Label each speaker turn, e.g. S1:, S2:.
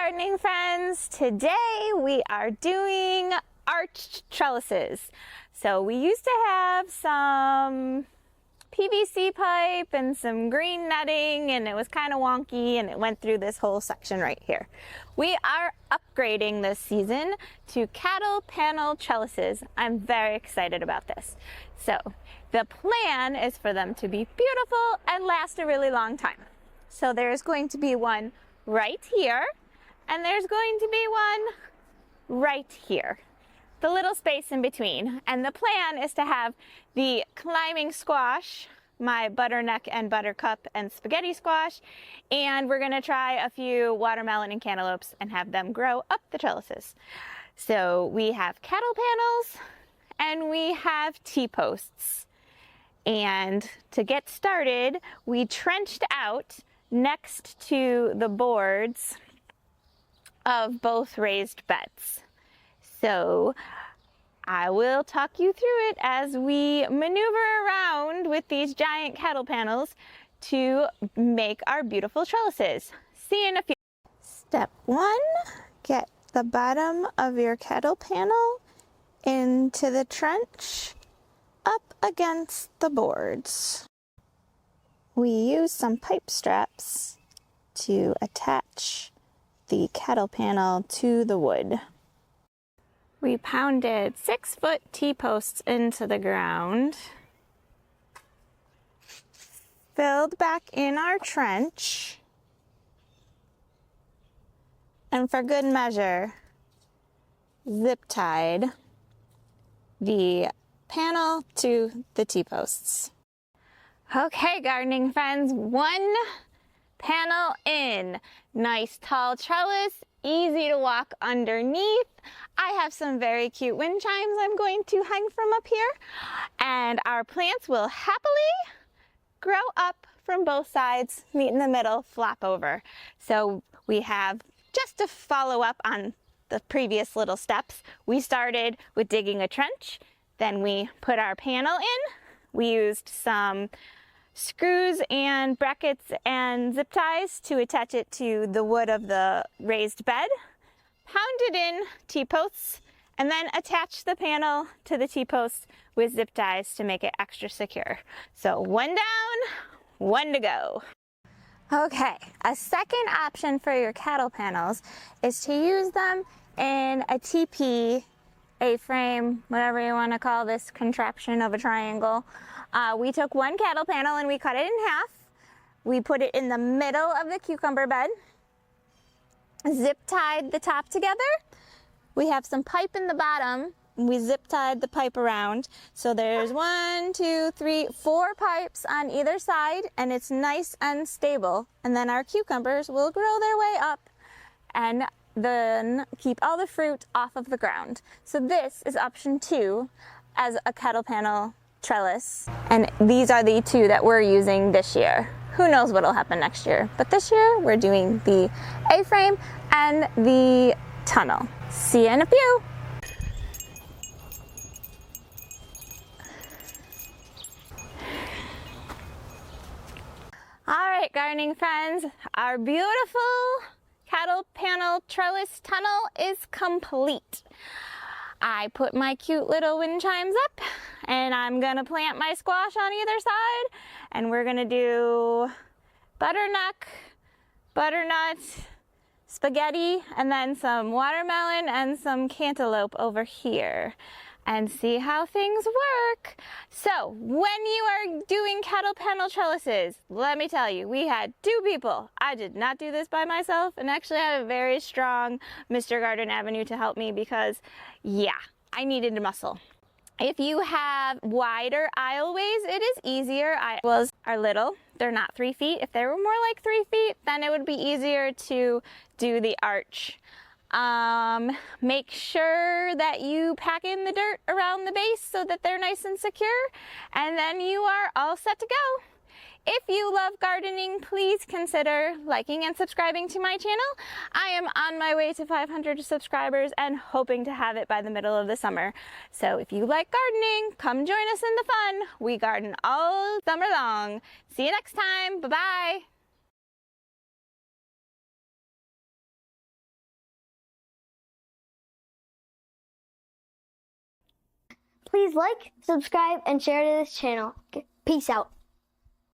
S1: gardening friends. Today we are doing arched trellises. So we used to have some PVC pipe and some green netting, and it was kind of wonky, and it went through this whole section right here. We are upgrading this season to cattle panel trellises. I'm very excited about this. So the plan is for them to be beautiful and last a really long time. So there's going to be one right here, and there's going to be one right here, the little space in between. And the plan is to have the climbing squash, my butternut and buttercup and spaghetti squash, and we're gonna try a few watermelon and cantaloupes and have them grow up the trellises. So we have cattle panels and we have T-posts. And to get started, we trenched out next to the boards of both raised beds. So I will talk you through it as we maneuver around with these giant cattle panels to make our beautiful trellises. See you in a few. Step one, get the bottom of your cattle panel into the trench up against the boards. We use some pipe straps to attach the cattle panel to the wood. We pounded 6-foot T-posts into the ground, filled back in our trench, and for good measure, zip tied the panel to the T-posts. Okay, gardening friends, one panel in. Nice tall trellis, easy to walk underneath. I have some very cute wind chimes I'm going to hang from up here, and our plants will happily grow up from both sides, meet in the middle, flop over. So we have, just to follow up on the previous little steps, we started with digging a trench, then we put our panel in. We used some screws and brackets and zip ties to attach it to the wood of the raised bed, pounded in T-posts, and then attach the panel to the T-posts with zip ties to make it extra secure. So one down, one to go. Okay, a second option for your cattle panels is to use them in a TP, A-frame, whatever you want to call this contraption of a triangle. We took one cattle panel and we cut it in half. We put it in the middle of the cucumber bed, zip tied the top together. We have some pipe in the bottom. We zip tied the pipe around. So there's 1, 2, 3, 4 pipes on either side, and it's nice and stable. And then our cucumbers will grow their way up and then keep all the fruit off of the ground. So this is option 2 as a cattle panel trellis, and these are the 2 that we're using this year. Who knows what'll happen next year, but this year we're doing the A-frame and the tunnel. See you in a few. All right, gardening friends, our beautiful cattle panel trellis tunnel is complete. I put my cute little wind chimes up, and I'm gonna plant my squash on either side, and we're gonna do butternut, spaghetti, and then some watermelon and some cantaloupe over here, and see how things work. So when you are doing cattle panel trellises, let me tell you, we had 2 people. I did not do this by myself, and actually I had a very strong Mr. Garden Avenue to help me because, yeah, I needed to muscle. If you have wider aisleways, it is easier. Aisles are little, they're not 3 feet. If they were more like 3 feet, then it would be easier to do the arch. Make sure that you pack in the dirt around the base so that they're nice and secure, and then you are all set to go. If you love gardening, please consider liking and subscribing to my channel. I am on my way to 500 subscribers and hoping to have it by the middle of the summer. So if you like gardening, come join us in the fun. We garden all summer long. See you next time. Bye-bye.
S2: please like, subscribe, and share to this channel. Peace out.